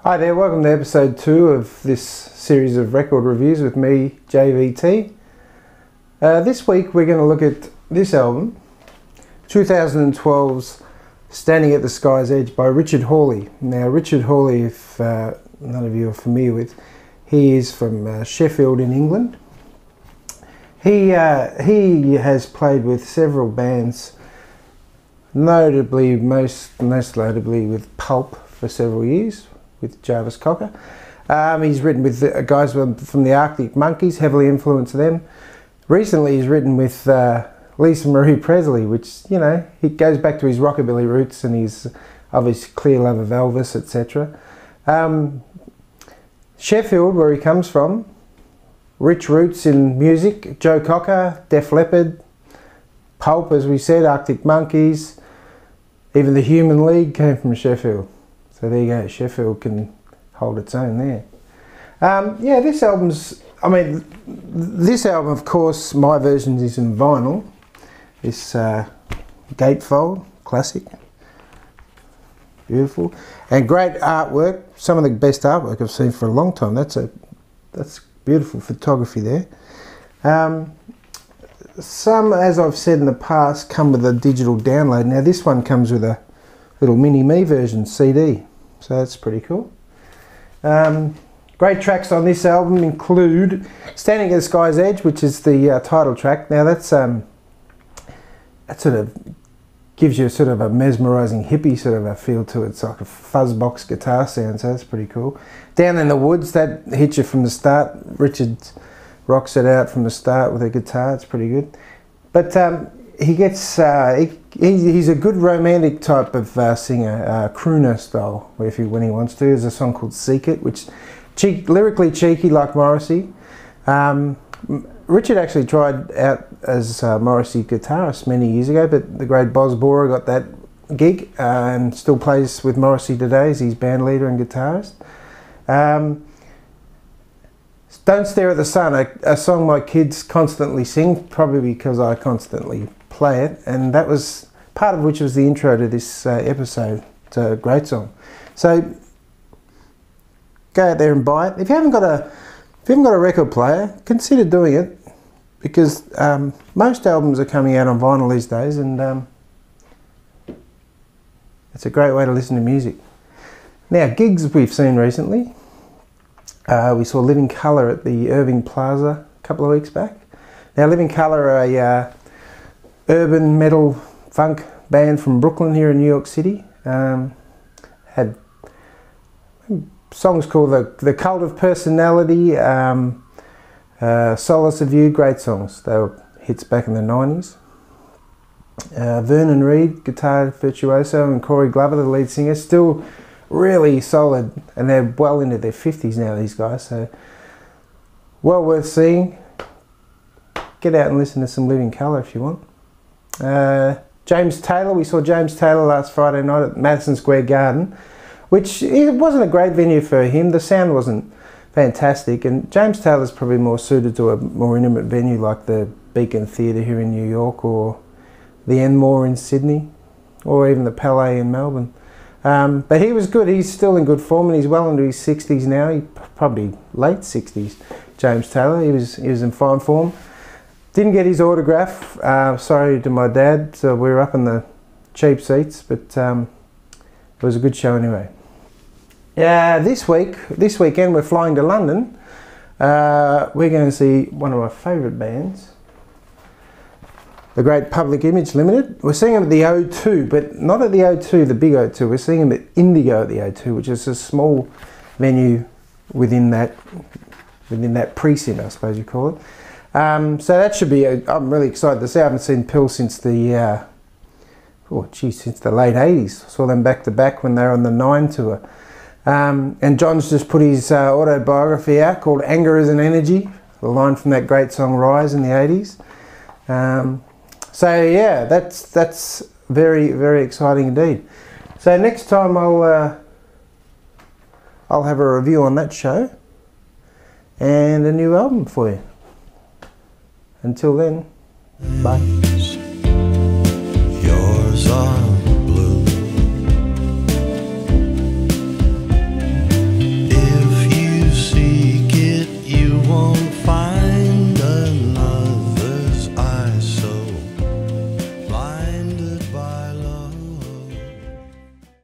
Hi there, welcome to episode 2 of this series of record reviews with me, JVT. This week we're going to look at this album, 2012's Standing at the Sky's Edge by Richard Hawley. Now Richard Hawley, if none of you are familiar with, he is from Sheffield in England. He has played with several bands, notably, most notably with Pulp for several years, with Jarvis Cocker. He's written with guys from the Arctic Monkeys, heavily influenced them. Recently he's written with Lisa Marie Presley, which, you know, he goes back to his rockabilly roots and his obvious clear love of Elvis, etc. Sheffield, where he comes from, rich roots in music. Joe Cocker, Def Leppard, Pulp, as we said, Arctic Monkeys, even the Human League came from Sheffield. So there you go, Sheffield can hold its own there. Yeah, this album, of course, my version is in vinyl. This gatefold, classic, beautiful, and great artwork. Some of the best artwork I've seen for a long time. That's beautiful photography there. Some, as I've said in the past, come with a digital download. Now this one comes with a little mini-me version CD, so that's pretty cool. Great tracks on this album include Standing at the Sky's Edge, which is the title track. Now that sort of gives you sort of a mesmerising hippie sort of a feel to it. It's like a fuzzbox guitar sound, so that's pretty cool. Down in the Woods, that hits you from the start. Richard rocks it out from the start with a guitar. It's pretty good. But he gets he's a good romantic type of singer, crooner style, when he wants to. There's a song called Seek It, which lyrically cheeky like Morrissey. Richard actually tried out as a Morrissey guitarist many years ago, but the great Boz Bora got that gig and still plays with Morrissey today as his band leader and guitarist. Don't Stare at the Sun, a song my kids constantly sing, probably because I constantly play it, and that was part of which was the intro to this episode. It's a great song. So go out there and buy it. If you haven't got a record player, consider doing it, because most albums are coming out on vinyl these days, and it's a great way to listen to music. Now, gigs we've seen recently. We saw Living Colour at the Irving Plaza a couple of weeks back. Now, Living Colour are a urban metal funk band from Brooklyn here in New York City. Had songs called The Cult of Personality, Solace of You, great songs. They were hits back in the 90s. Vernon Reid, guitar virtuoso, and Corey Glover, the lead singer, still really solid, and they're well into their 50s now, these guys, so well worth seeing. Get out and listen to some Living Colour if you want. James Taylor, we saw James Taylor last Friday night at Madison Square Garden, which it wasn't a great venue for him. The sound wasn't fantastic, and James Taylor's probably more suited to a more intimate venue like the Beacon Theatre here in New York, or the Enmore in Sydney, or even the Palais in Melbourne. But he was good. He's still in good form, and he's well into his 60s now. He probably late 60s. James Taylor. He was in fine form. Didn't get his autograph. Sorry to my dad. So we were up in the cheap seats, but it was a good show anyway. This weekend we're flying to London. We're going to see one of my favourite bands, the great Public Image Limited. We're seeing them at the O2, but not at the O2, the big O2. We're seeing them at Indigo at the O2, which is a small venue within that precinct, I suppose you call it. So that should be. I'm really excited to see. I haven't seen Pill since the since the late '80s. I saw them back to back when they were on the 9 tour. And John's just put his autobiography out called Anger is an Energy, a line from that great song Rise in the '80s. So yeah, that's very, very exciting indeed. So next time I'll have a review on that show and a new album for you. Until then, bye.